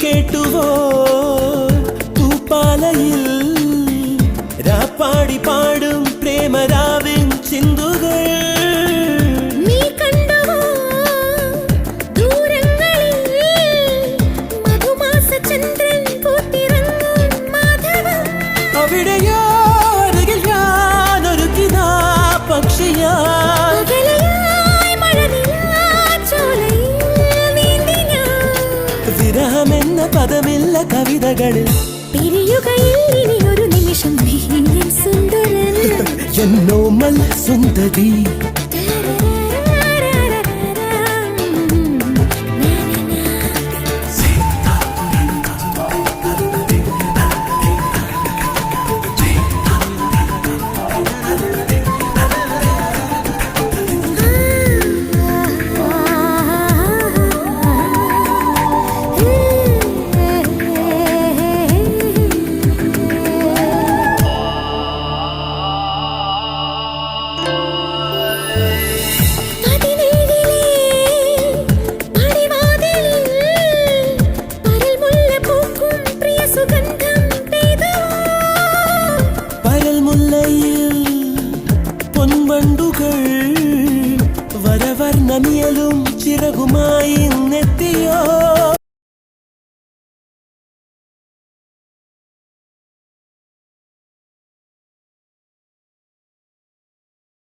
കേട്ടുവോ പൂപ്പാലയിൽ രാപ്പാടി പാടും പ്രേമരാവിൻ ചിന്തുകൾ അവിടെയോ അരികിൽ ഞാനൊരുക്കിനാ പക്ഷിയാ വിരഹമെന്ന പദമില്ല കവിതകളിൽ ഒരു നിമിഷം സുന്ദരൻ എന്നോമൽ സുന്ദരി